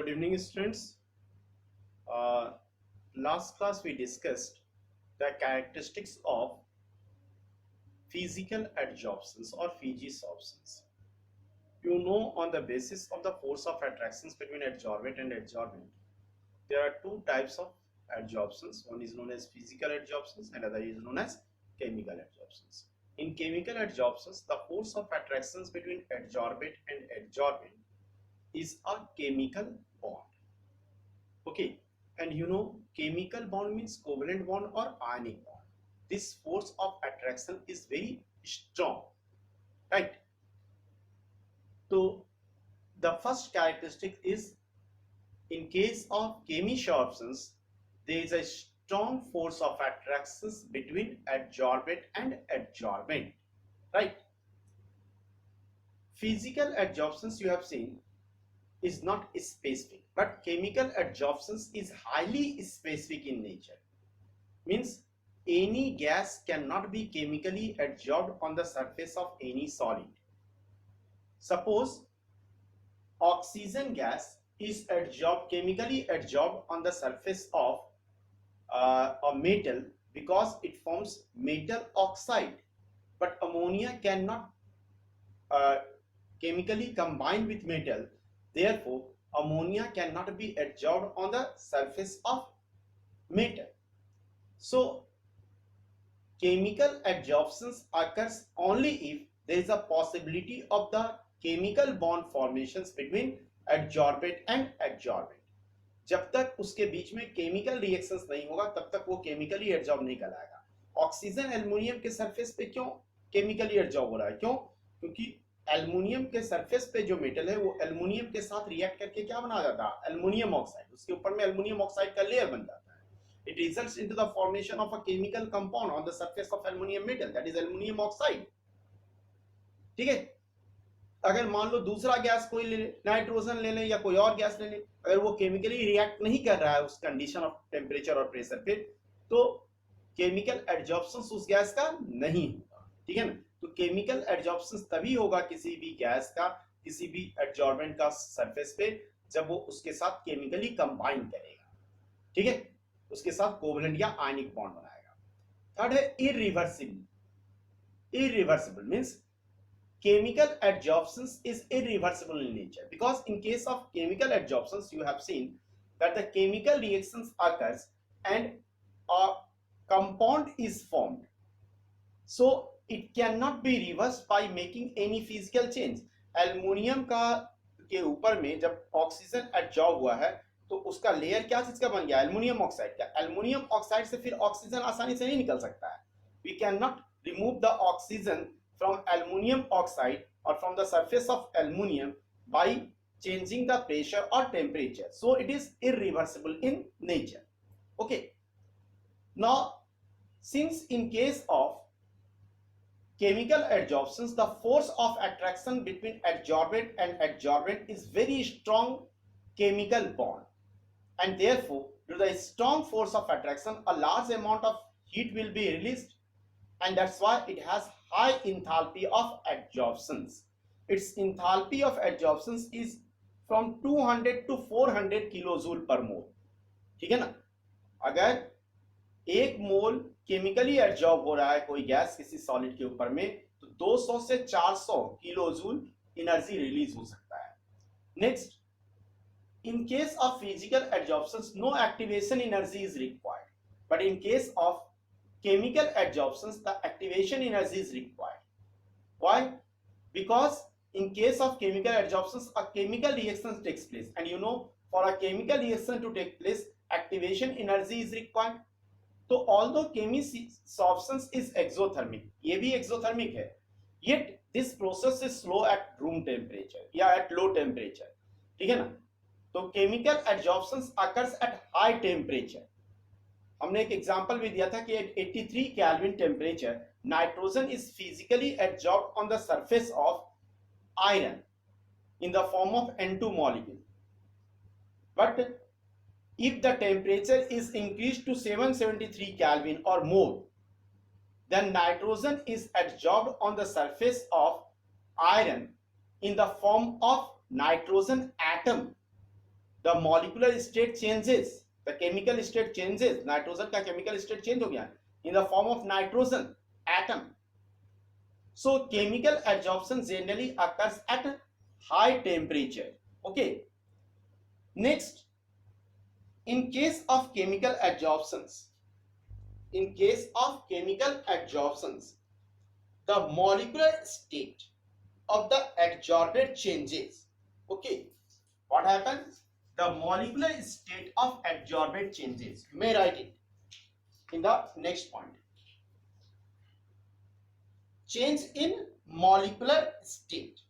Good evening, students. Last class we discussed the characteristics of physical adsorptions or physisorptions. You know, on the basis of the force of attractions between adsorbent and adsorbent, there are two types of adsorptions. One is known as physical adsorptions and other is known as chemical adsorptions. In chemical adsorptions, the force of attractions between adsorbent and adsorbent is a chemical bond. Okay, and you know, chemical bond means covalent bond or ionic bond. This force of attraction is very strong, right? So the first characteristic is, in case of chemisorptions, there is a strong force of attractions between adsorbent and adsorbent, right? Physical adsorptions you have seen is not specific, but chemical adsorptions is highly specific in nature. Means any gas cannot be chemically adsorbed on the surface of any solid. Suppose oxygen gas is chemically adsorbed on the surface of a metal because it forms metal oxide, but ammonia cannot chemically combine with metal. Therefore, ammonia cannot be adsorbed on the surface of metal. So, chemical adsorptions occurs only if there is a possibility of the chemical bond formations between adsorbent and adsorbent. जब तक उसके बीच में chemical reactions नहीं होगा तब तक वो chemically adsorb नहीं कहलाएगा. ऑक्सीजन एल्युमिनियम के सरफेस पे क्यों केमिकली एडजॉर्ब हो रहा है? क्यों? क्योंकि एल्युमिनियम के सरफेस पे जो मेटल है वो एल्युमिनियम के साथ रिएक्ट करके क्या बना जाता है? Aluminium oxide. उसके ऊपर में एल्युमिनियम ऑक्साइड का लेयर बन जाता है. It results into the formation of a chemical compound on the surface of aluminium metal, that is aluminium oxide. ठीक है. अगर मान लो दूसरा गैस कोई ले ले, नाइट्रोजन ले लें या कोई और गैस ले लें, अगर वो केमिकली रिएक्ट नहीं कर रहा है उस कंडीशन ऑफ टेम्परेचर और प्रेशर पे, तो केमिकल एडजॉर्प्शन उस गैस का नहीं होगा. ठीक है ना. तो केमिकल एडजॉर्प्शन तभी होगा किसी भी गैस का, किसी भी एडजॉर्बेंट का सरफेस पे, जब वो उसके साथ केमिकली कंबाइन करेगा. ठीक है, उसके साथ कोवलेंट या आयनिक बॉन्ड बनाएगा. थर्ड है irreversible. Irreversible means chemical adsorptions is irreversible in nature, because in case of chemical adsorptions you have seen that the chemical reactions occurs and a compound is formed, so it cannot be reversed by making any physical change. Aluminium का के ऊपर में जब oxygen adsorb हुआ है तो उसका layer क्या चीज का बन गया? एल्युमिनियम ऑक्साइड का. एल्युमिनियम ऑक्साइड से फिर ऑक्सीजन आसानी से नहीं निकल सकता है. We can not remove the oxygen from aluminum oxide or from the surface of aluminum by changing the pressure or temperature. So it is irreversible in nature. Okay. Now, since in case of chemical adsorptions, the force of attraction between adsorbent and adsorbent is very strong chemical bond, and therefore due to the strong force of attraction a large amount of heat will be released, and that's why it has high enthalpy of adsorptions. Its enthalpy of adsorptions is from 200 to 400 kilojoule per mole. ठीक है ना. अगर एक मोल chemically adsorb हो रहा है कोई gas किसी सॉलिड के ऊपर में, तो 200 से 400 किलोजूल एनर्जी रिलीज हो सकता है. Next, in case of physical adsorptions no activation energy is required, but in case of chemical adsorptions the activation energy is required. Why? Because in case of chemical adsorptions a chemical reaction takes place, and you know for a chemical reaction to take place activation energy is required. So although chemisorptions is exothermic, ये भी exothermic है, yet this process is slow at room temperature या at low temperature. ठीक है ना. तो chemical adsorptions occurs at high temperature. हमने एक एग्जांपल भी दिया था कि at 83 kelvin temperature nitrogen is physically adsorbed on the surface of iron in the form of N2 molecule. But if the temperature is increased to 773 Kelvin or more, then nitrogen is adsorbed on the surface of iron in the form of nitrogen atom. the molecular state changes, the chemical state changes. Nitrogen का chemical state change हो गया in the form of nitrogen atom. So chemical adsorption generally occurs at high temperature. Okay. Next, in case of chemical adsorptions, the molecular state of the adsorbate changes. Okay, what happens? The molecular state of adsorbate changes. You may write it in the next point. Change in molecular state.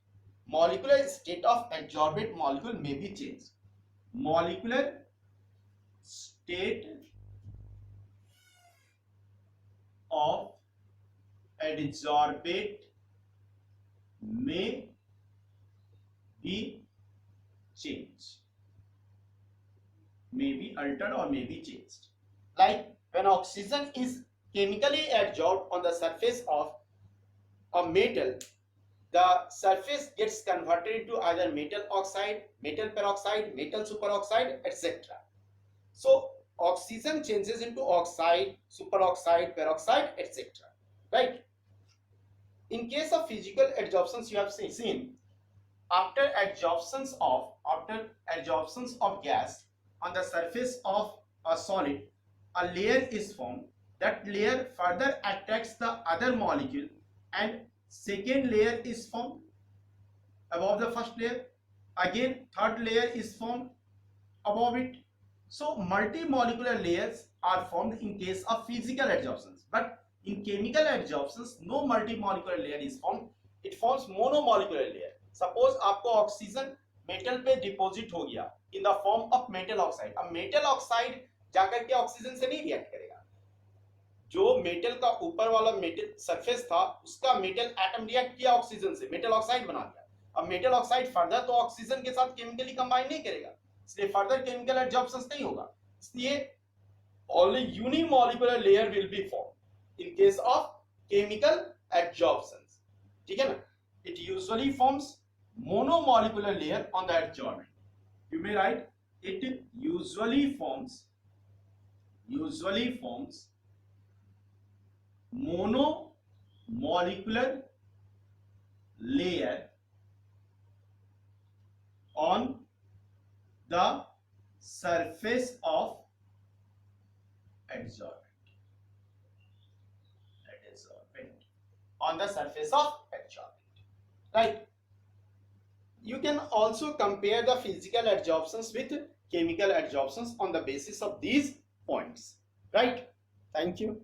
Molecular state of adsorbate molecule may be changed. Molecular state of adsorbate may be changed, may be altered or may be changed. Like when oxygen is chemically adsorbed on the surface of a metal, the surface gets converted into either metal oxide, metal peroxide, metal superoxide, etc. So oxygen changes into oxide, superoxide, peroxide, etc. Right? In case of physical adsorptions, you have seen after adsorptions of gas on the surface of a solid, a layer is formed. That layer further attracts the other molecule, and second layer is formed above the first layer. Again, third layer is formed above it. So multimolecular layers are formed in case of physical adsorptions, but in chemical adsorptions no multimolecular layer is formed. It forms monomolecular layer. Suppose आपको oxygen metal पे deposit हो गया in the form of metal oxide. अब metal oxide जाकर के oxygen से नहीं react करेगा. जो मेटल का ऊपर वाला मेटल सरफेस था उसका मेटल एटम रिएक्ट किया ऑक्सीजन से, मेटल ऑक्साइड बना दिया. अब मेटल ऑक्साइड फर्दर तो ऑक्सीजन के साथ केमिकली कंबाइन नहीं करेगा, इसलिए फर्दर केमिकल एडसॉर्प्शन नहीं होगा. इसलिए only unimolecular layer will be formed in case of chemical adsorptions. ठीक है ना? It usually forms monomolecular layer on the adsorbent. You may write it usually forms monomolecular layer on the surface of adsorbent. On the surface of adsorbent. Right? You can also compare the physical adsorptions with chemical adsorptions on the basis of these points. Right? Thank you.